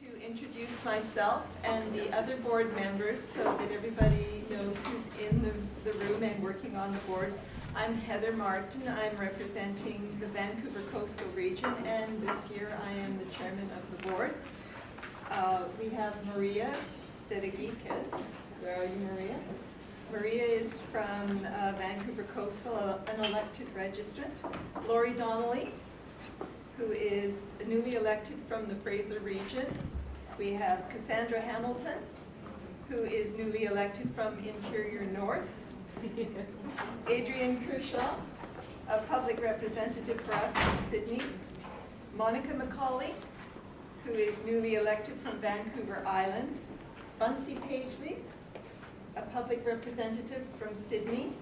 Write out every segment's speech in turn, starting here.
to introduce myself and the other board members so that everybody knows who's in the room and working on the board. I'm Heather Martin. I'm representing the Vancouver Coastal Region, and this year I am the chairman of the board. We have Maria Dedigikas. Where are you, Maria? Maria is from Vancouver Coastal, an elected registrant. Lori Donnelly, who is newly elected from the Fraser region. We have Cassandra Hamilton, who is newly elected from Interior North. Adrian Kershaw, a public representative for us from Sydney. Monica McCauley, who is newly elected from Vancouver Island. Bunsey Pagely, a public representative from Sydney.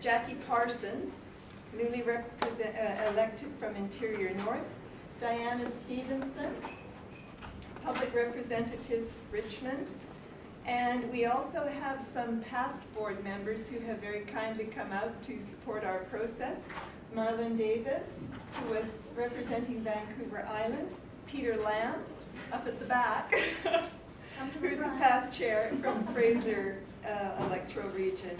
Jackie Parsons, newly elected from Interior North. Diana Stevenson, public representative Richmond. And we also have some past board members who have very kindly come out to support our process. Marlon Davis, who was representing Vancouver Island. Peter Land, up at the back, who's the past chair from Fraser electoral region.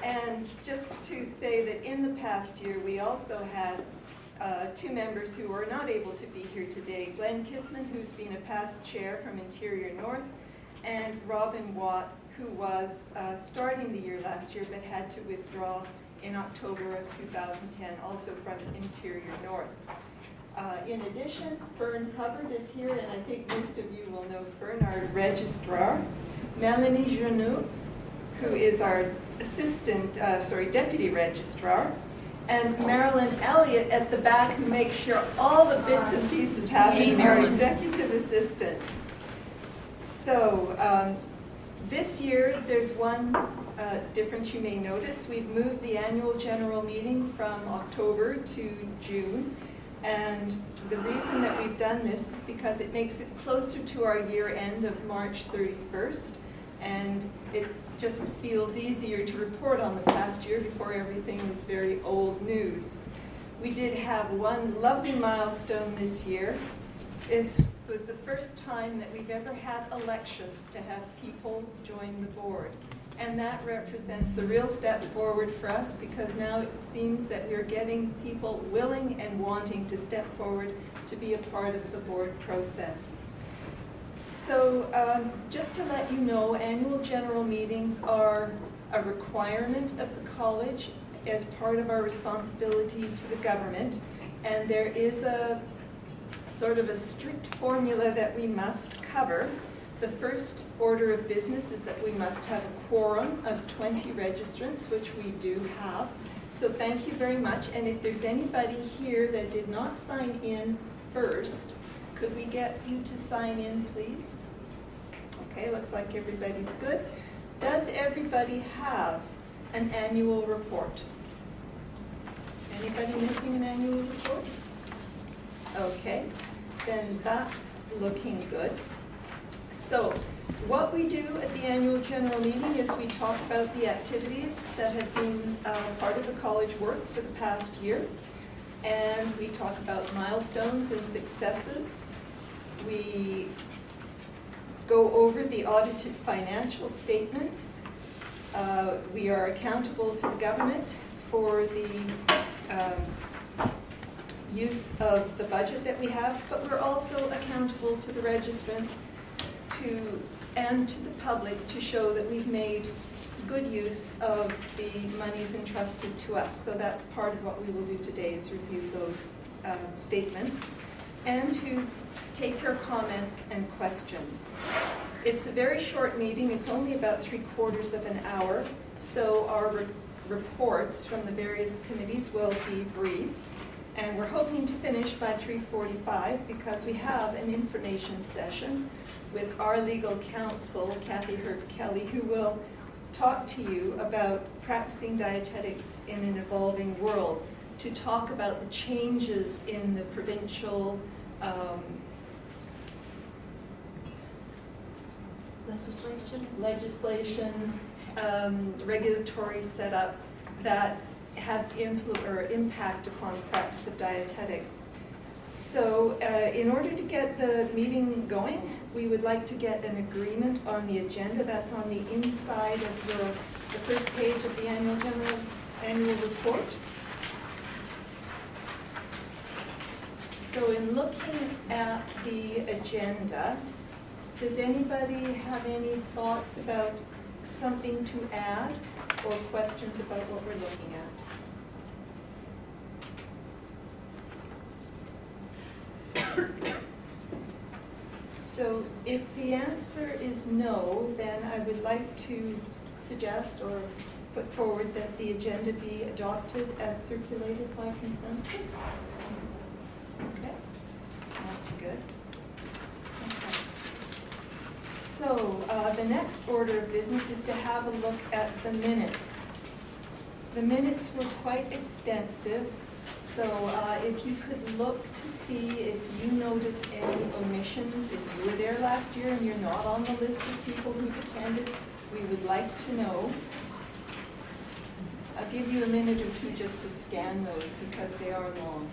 And just to say that in the past year, we also had two members who were not able to be here today. Glenn Kisman, who's been a past chair from Interior North, and Robin Watt, who was starting the year last year but had to withdraw in October of 2010, also from Interior North. In addition, Fern Hubbard is here, and I think most of you will know Fern, our registrar. Melanie Genoux, who is our deputy registrar, and Marilyn Elliott at the back, who makes sure all the bits and pieces happen, our executive assistant. So this year, there's one difference you may notice. We've moved the annual general meeting from October to June, and the reason that we've done this is because it makes it closer to our year end of March 31st, and it just feels easier to report on the past year before everything is very old news. We did have one lovely milestone this year. It was the first time that we've ever had elections to have people join the board. And that represents a real step forward for us, because now it seems that we're getting people willing and wanting to step forward to be a part of the board process. So just to let you know, annual general meetings are a requirement of the college as part of our responsibility to the government, and there is a sort of a strict formula that we must cover. The first order of business is that we must have a quorum of 20 registrants, which we do have. So thank you very much, and if there's anybody here that did not sign in first, could we get you to sign in, please? Okay, looks like everybody's good. Does everybody have an annual report? Anybody missing an annual report? Okay, then that's looking good. So what we do at the annual general meeting is we talk about the activities that have been part of the college work for the past year, and we talk about milestones and successes. We go over the audited financial statements. We are accountable to the government for the use of the budget that we have, but we're also accountable to the registrants and to the public to show that we've made good use of the monies entrusted to us. So that's part of what we will do today, is review those statements and to take your comments and questions. It's a very short meeting. It's only about 3/4 of an hour, so our reports from the various committees will be brief. And we're hoping to finish by 3:45 because we have an information session with our legal counsel, Kathy Herb Kelly, who will talk to you about practicing dietetics in an evolving world, to talk about the changes in the provincial legislation, regulatory setups that have impact upon the practice of dietetics. So in order to get the meeting going, we would like to get an agreement on the agenda. That's on the inside of the first page of the annual report. So in looking at the agenda, does anybody have any thoughts about something to add or questions about what we're looking at? So if the answer is no, then I would like to suggest or put forward that the agenda be adopted as circulated by consensus. Okay, that's good. Okay. So the next order of business is to have a look at the minutes. The minutes were quite extensive. So if you could look to see if you noticed any omissions, if you were there last year and you're not on the list of people who've attended, we would like to know. I'll give you a minute or two just to scan those because they are long.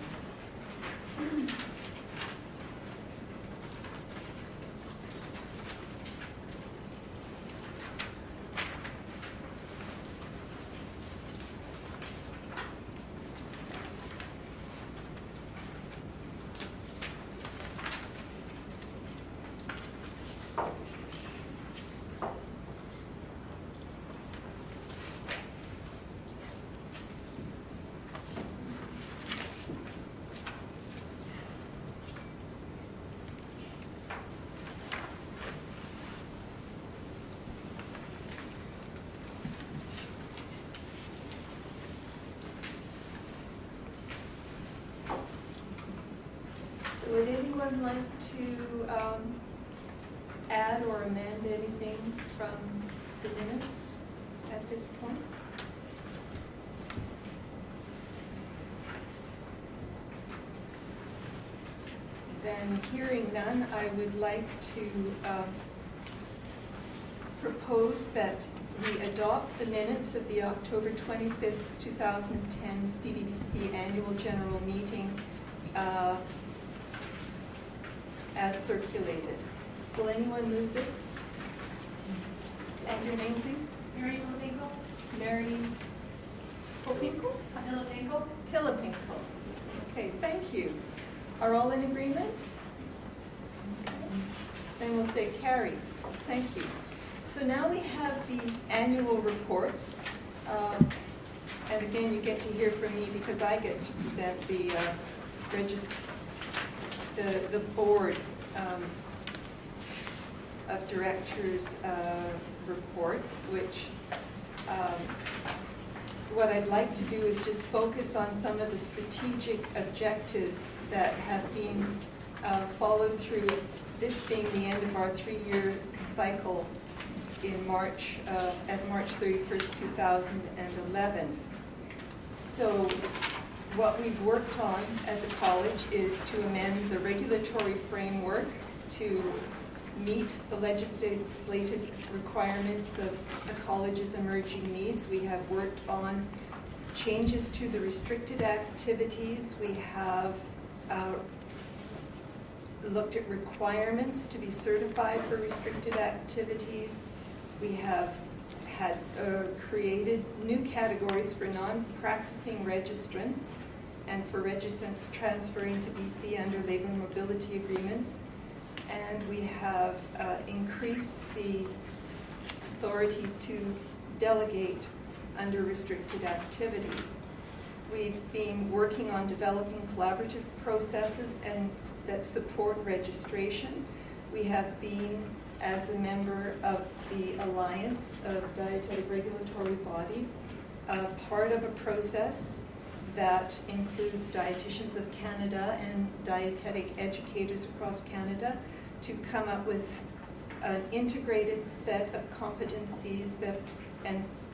So would anyone like to add or amend anything from the minutes at this point? Then hearing none, I would like to propose that we adopt the minutes of the October 25th, 2010 CDBC Annual General Meeting as circulated. Will anyone move this? And your name, please? Mary Pilipinko. Mary Pilipinko? Pilipinko. Pilipinko. Okay, thank you. Are all in agreement? Okay. Then we'll say carry. Thank you. So now we have the annual reports. And again, you get to hear from me because I get to present the the board of directors report, which what I'd like to do is just focus on some of the strategic objectives that have been followed through, this being the end of our 3-year cycle in March, at March 31st, 2011. So what we've worked on at the college is to amend the regulatory framework to meet the legislated requirements of the college's emerging needs. We have worked on changes to the restricted activities. We have looked at requirements to be certified for restricted activities. We have had created new categories for non-practicing registrants and for registrants transferring to BC under labor mobility agreements. And we have increased the authority to delegate under restricted activities. We've been working on developing collaborative processes and that support registration. We have been, as a member of the Alliance of Dietetic Regulatory Bodies, part of a process that includes Dietitians of Canada and dietetic educators across Canada to come up with an integrated set of competencies that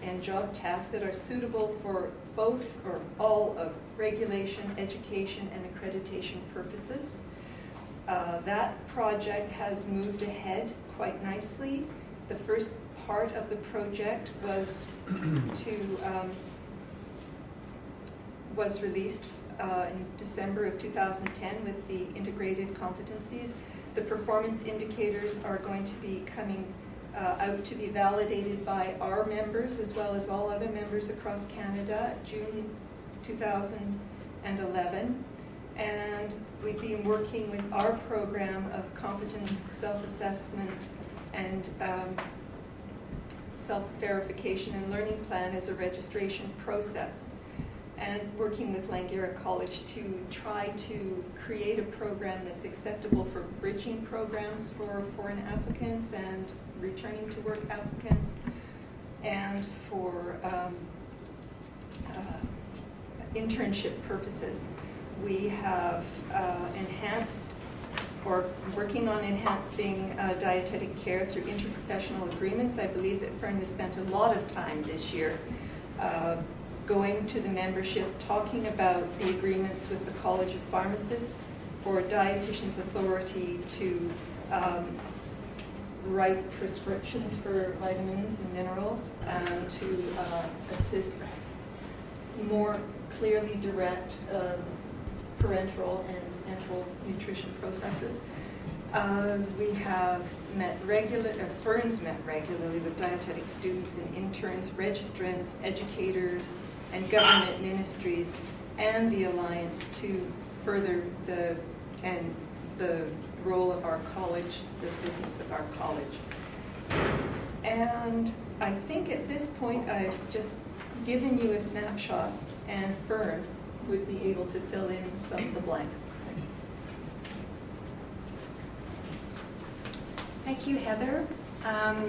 and job tasks that are suitable for both or all of regulation, education, and accreditation purposes. That project has moved ahead quite nicely. The first part of the project was was released in December of 2010 with the integrated competencies. The performance indicators are going to be coming out to be validated by our members as well as all other members across Canada, June 2011. And we've been working with our program of competence self-assessment and self-verification and learning plan as a registration process, and working with Langara College to try to create a program that's acceptable for bridging programs for foreign applicants and returning to work applicants, and for internship purposes. We have enhanced or working on enhancing dietetic care through interprofessional agreements. I believe that Fern has spent a lot of time this year going to the membership, talking about the agreements with the College of Pharmacists for dietitians' authority to write prescriptions for vitamins and minerals, and to assist, more clearly direct parenteral and enteral nutrition processes. We have Fern's met regularly with dietetic students and interns, registrants, educators, and government ministries, and the Alliance to further the role of our college, the business of our college. And I think at this point I've just given you a snapshot, and Fern would be able to fill in some of the blanks. Thanks. Thank you, Heather.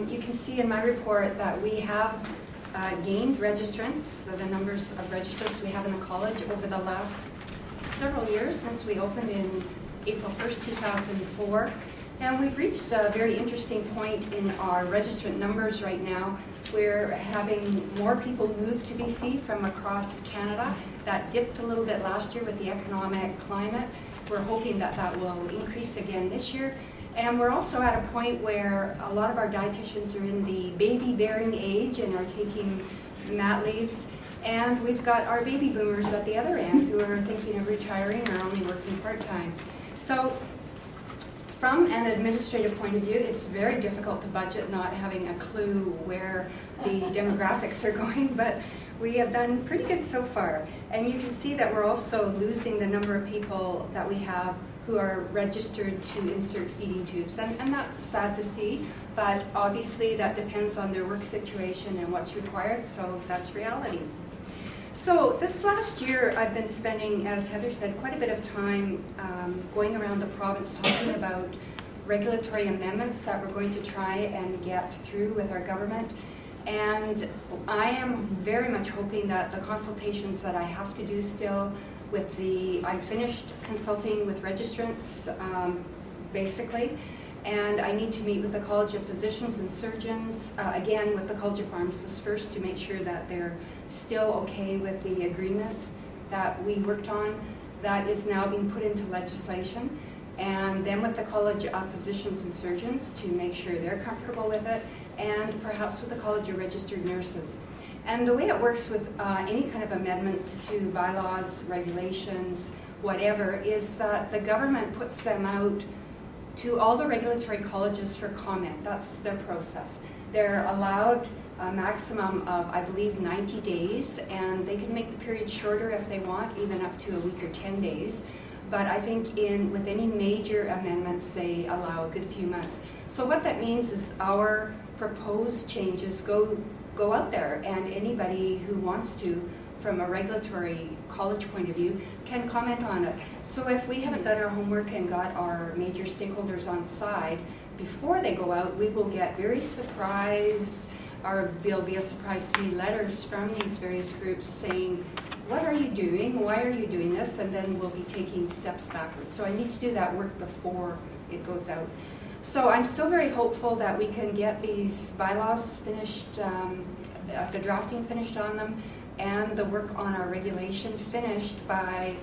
You can see in my report that we have gained registrants, so the numbers of registrants we have in the college over the last several years since we opened in April 1st, 2004. And we've reached a very interesting point in our registrant numbers right now. We're having more people move to BC from across Canada. That dipped a little bit last year with the economic climate. We're hoping that that will increase again this year. And we're also at a point where a lot of our dietitians are in the baby-bearing age and are taking mat leaves. And we've got our baby boomers at the other end who are thinking of retiring or only working part-time. So from an administrative point of view, it's very difficult to budget not having a clue where the demographics are going, but we have done pretty good so far. And you can see that we're also losing the number of people that we have who are registered to insert feeding tubes. And that's sad to see, but obviously that depends on their work situation and what's required, so that's reality. So this last year I've been spending, as Heather said, quite a bit of time going around the province talking about regulatory amendments that we're going to try and get through with our government. And I am very much hoping that the consultations that I have to do still with I finished consulting with registrants, basically, and I need to meet with the College of Physicians and Surgeons, again with the College of Pharmacists first, to make sure that they're still okay with the agreement that we worked on that is now being put into legislation, and then with the College of Physicians and Surgeons to make sure they're comfortable with it, and perhaps with the College of Registered Nurses. And the way it works with any kind of amendments to bylaws, regulations, whatever, is that the government puts them out to all the regulatory colleges for comment. That's their process. They're allowed a maximum of, I believe, 90 days, and they can make the period shorter if they want, even up to a week or 10 days. But I think with any major amendments, they allow a good few months. So what that means is our proposed changes go out there, and anybody who wants to, from a regulatory college point of view, can comment on it. So if we haven't done our homework and got our major stakeholders on side before they go out, we will get very surprised, or there'll be a surprise to me, letters from these various groups saying, what are you doing? Why are you doing this? And then we'll be taking steps backwards. So I need to do that work before it goes out. So I'm still very hopeful that we can get these bylaws finished, the drafting finished on them, and the work on our regulation finished by